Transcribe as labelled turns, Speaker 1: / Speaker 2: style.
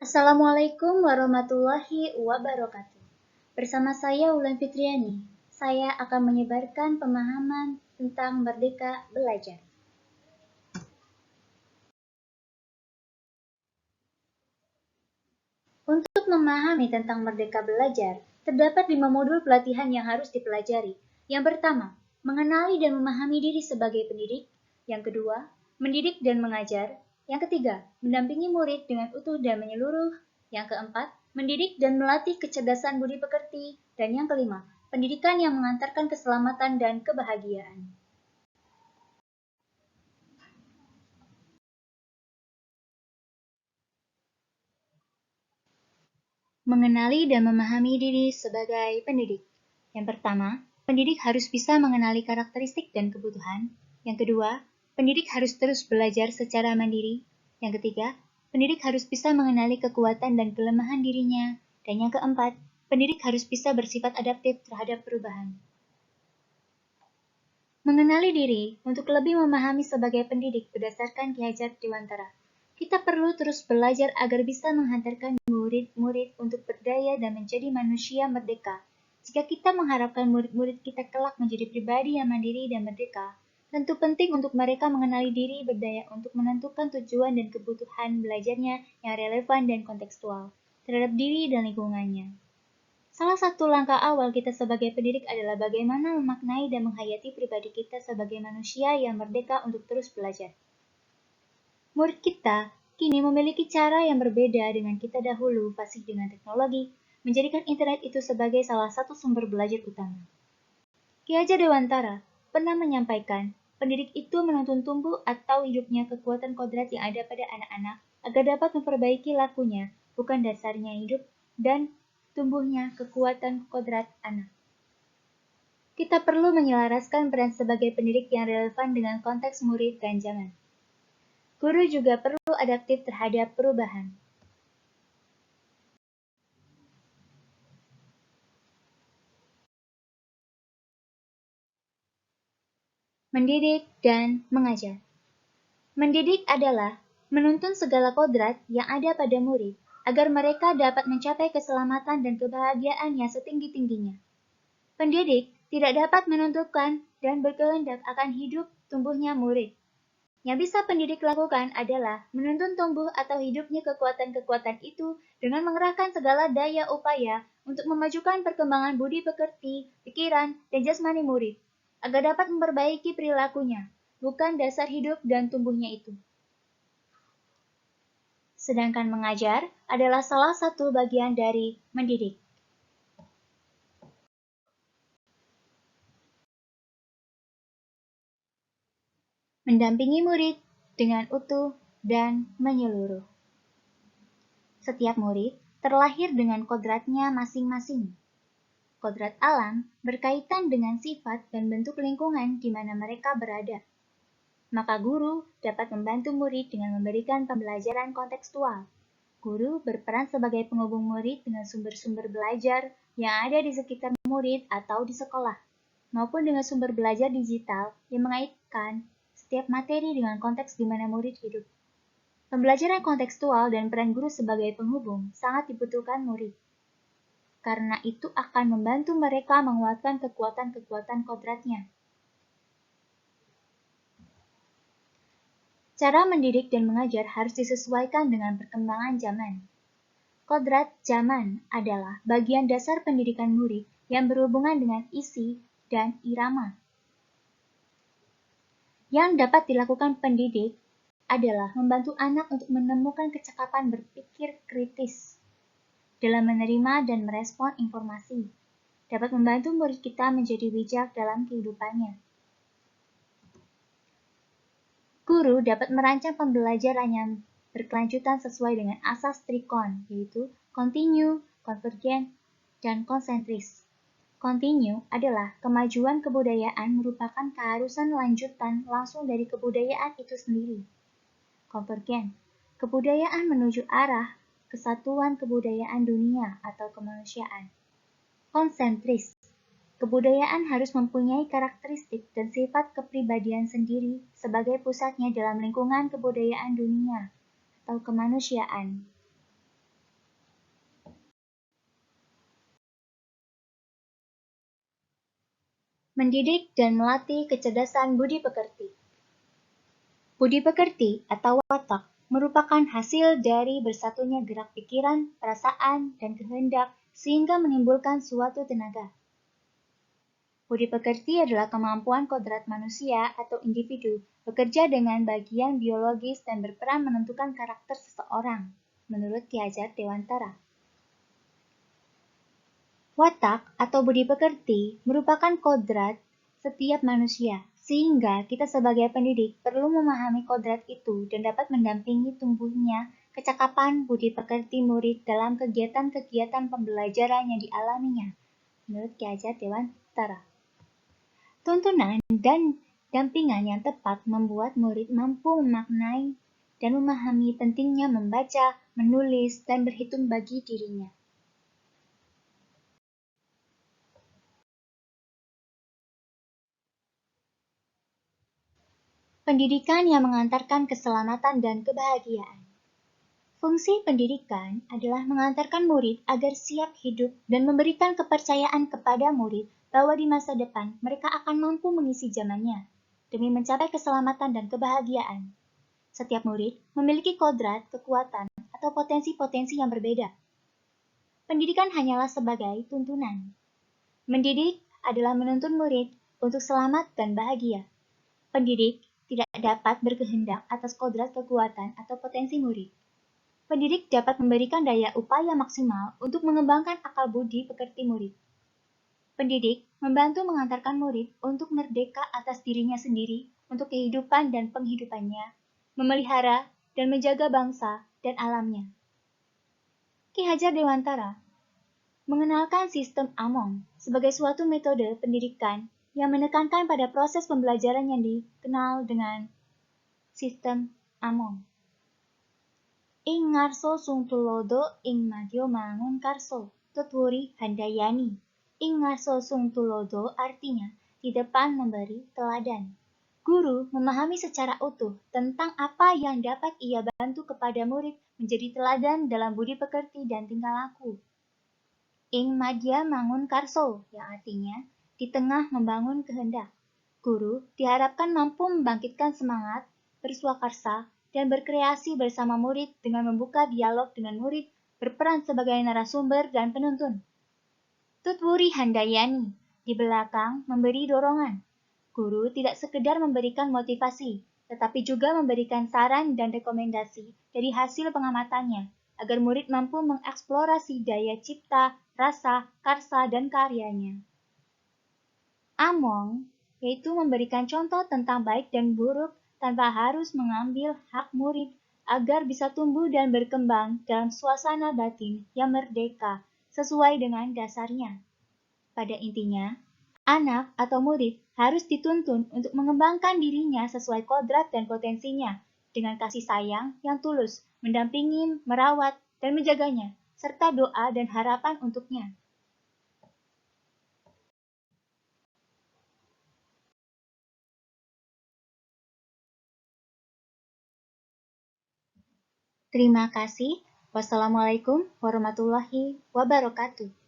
Speaker 1: Assalamualaikum warahmatullahi wabarakatuh. Bersama saya Ulan Fitriani, saya akan menyebarkan pemahaman tentang Merdeka Belajar. Untuk memahami tentang Merdeka Belajar, terdapat 5 modul pelatihan yang harus dipelajari. Yang pertama, mengenali dan memahami diri sebagai pendidik. Yang kedua, mendidik dan mengajar. Yang ketiga, mendampingi murid dengan utuh dan menyeluruh. Yang keempat, mendidik dan melatih kecerdasan budi pekerti. Dan yang kelima, pendidikan yang mengantarkan keselamatan dan kebahagiaan. Mengenali dan memahami diri sebagai pendidik. Yang pertama, pendidik harus bisa mengenali karakteristik dan kebutuhan. Yang kedua, pendidik harus terus belajar secara mandiri. Yang ketiga, pendidik harus bisa mengenali kekuatan dan kelemahan dirinya. Dan yang keempat, pendidik harus bisa bersifat adaptif terhadap perubahan. Mengenali diri untuk lebih memahami sebagai pendidik berdasarkan Ki Hajar Dewantara. Kita perlu terus belajar agar bisa menghantarkan murid-murid untuk berdaya dan menjadi manusia merdeka. Jika kita mengharapkan murid-murid kita kelak menjadi pribadi yang mandiri dan merdeka, tentu penting untuk mereka mengenali diri berdaya untuk menentukan tujuan dan kebutuhan belajarnya yang relevan dan kontekstual terhadap diri dan lingkungannya. Salah satu langkah awal kita sebagai pendidik adalah bagaimana memaknai dan menghayati pribadi kita sebagai manusia yang merdeka untuk terus belajar. Murid kita kini memiliki cara yang berbeda dengan kita dahulu, fasih dengan teknologi, menjadikan internet itu sebagai salah satu sumber belajar utama. Ki Hajar Dewantara pernah menyampaikan, pendidik itu menuntun tumbuh atau hidupnya kekuatan kodrat yang ada pada anak-anak agar dapat memperbaiki lakunya, bukan dasarnya hidup dan tumbuhnya kekuatan kodrat anak. Kita perlu menyelaraskan peran sebagai pendidik yang relevan dengan konteks murid dan zaman. Guru juga perlu adaptif terhadap perubahan. Mendidik dan mengajar. Mendidik adalah menuntun segala kodrat yang ada pada murid agar mereka dapat mencapai keselamatan dan kebahagiaan yang setinggi-tingginya. Pendidik tidak dapat menentukan dan berkehendak akan hidup tumbuhnya murid. Yang bisa pendidik lakukan adalah menuntun tumbuh atau hidupnya kekuatan-kekuatan itu dengan mengerahkan segala daya upaya untuk memajukan perkembangan budi pekerti, pikiran, dan jasmani murid, agar dapat memperbaiki perilakunya, bukan dasar hidup dan tumbuhnya itu. Sedangkan mengajar adalah salah satu bagian dari mendidik. Mendampingi murid dengan utuh dan menyeluruh. Setiap murid terlahir dengan kodratnya masing-masing. Kodrat alam berkaitan dengan sifat dan bentuk lingkungan di mana mereka berada. Maka guru dapat membantu murid dengan memberikan pembelajaran kontekstual. Guru berperan sebagai penghubung murid dengan sumber-sumber belajar yang ada di sekitar murid atau di sekolah, maupun dengan sumber belajar digital yang mengaitkan setiap materi dengan konteks di mana murid hidup. Pembelajaran kontekstual dan peran guru sebagai penghubung sangat dibutuhkan murid, karena itu akan membantu mereka menguatkan kekuatan-kekuatan kodratnya. Cara mendidik dan mengajar harus disesuaikan dengan perkembangan zaman. Kodrat zaman adalah bagian dasar pendidikan murid yang berhubungan dengan isi dan irama. Yang dapat dilakukan pendidik adalah membantu anak untuk menemukan kecakapan berpikir kritis dalam menerima dan merespon informasi, dapat membantu murid kita menjadi bijak dalam kehidupannya. Guru dapat merancang pembelajaran yang berkelanjutan sesuai dengan asas trikon, yaitu continue, convergent, dan konsentris. Continue adalah kemajuan kebudayaan merupakan keharusan lanjutan langsung dari kebudayaan itu sendiri. Convergent, kebudayaan menuju arah kesatuan kebudayaan dunia atau kemanusiaan. Konsentris, kebudayaan harus mempunyai karakteristik dan sifat kepribadian sendiri sebagai pusatnya dalam lingkungan kebudayaan dunia atau kemanusiaan. Mendidik dan melatih kecerdasan budi pekerti. Budi pekerti atau watak merupakan hasil dari bersatunya gerak pikiran, perasaan, dan kehendak sehingga menimbulkan suatu tenaga. Budi pekerti adalah kemampuan kodrat manusia atau individu bekerja dengan bagian biologis dan berperan menentukan karakter seseorang, menurut Ki Hajar Dewantara. Watak atau budi pekerti merupakan kodrat setiap manusia, sehingga kita sebagai pendidik perlu memahami kodrat itu dan dapat mendampingi tumbuhnya kecakapan budi pekerti murid dalam kegiatan-kegiatan pembelajaran yang dialaminya, menurut Ki Hajar Dewantara. Tuntunan dan dampingan yang tepat membuat murid mampu memaknai dan memahami pentingnya membaca, menulis, dan berhitung bagi dirinya. Pendidikan yang mengantarkan keselamatan dan kebahagiaan. Fungsi pendidikan adalah mengantarkan murid agar siap hidup dan memberikan kepercayaan kepada murid bahwa di masa depan mereka akan mampu mengisi zamannya demi mencapai keselamatan dan kebahagiaan. Setiap murid memiliki kodrat, kekuatan, atau potensi-potensi yang berbeda. Pendidikan hanyalah sebagai tuntunan. Mendidik adalah menuntun murid untuk selamat dan bahagia. Pendidik tidak dapat berkehendak atas kodrat kekuatan atau potensi murid. Pendidik dapat memberikan daya upaya maksimal untuk mengembangkan akal budi pekerti murid. Pendidik membantu mengantarkan murid untuk merdeka atas dirinya sendiri untuk kehidupan dan penghidupannya, memelihara dan menjaga bangsa dan alamnya. Ki Hajar Dewantara mengenalkan sistem Among sebagai suatu metode pendidikan yang menekankan pada proses pembelajaran yang dikenal dengan sistem Among. Ing ngarso sung tulodo ing madyo mangun karso, tutwuri handayani. Ing ngarso sung tulodo artinya di depan memberi teladan. Guru memahami secara utuh tentang apa yang dapat ia bantu kepada murid menjadi teladan dalam budi pekerti dan tingkah laku. Ing madya mangun karso, yang artinya di tengah membangun kehendak. Guru diharapkan mampu membangkitkan semangat, berswakarsa, dan berkreasi bersama murid dengan membuka dialog dengan murid, berperan sebagai narasumber dan penuntun. Tutwuri handayani, di belakang memberi dorongan. Guru tidak sekedar memberikan motivasi, tetapi juga memberikan saran dan rekomendasi dari hasil pengamatannya, agar murid mampu mengeksplorasi daya cipta, rasa, karsa, dan karyanya. Among, yaitu memberikan contoh tentang baik dan buruk tanpa harus mengambil hak murid agar bisa tumbuh dan berkembang dalam suasana batin yang merdeka sesuai dengan dasarnya. Pada intinya, anak atau murid harus dituntun untuk mengembangkan dirinya sesuai kodrat dan potensinya dengan kasih sayang yang tulus, mendampingi, merawat, dan menjaganya, serta doa dan harapan untuknya. Terima kasih. Wassalamualaikum warahmatullahi wabarakatuh.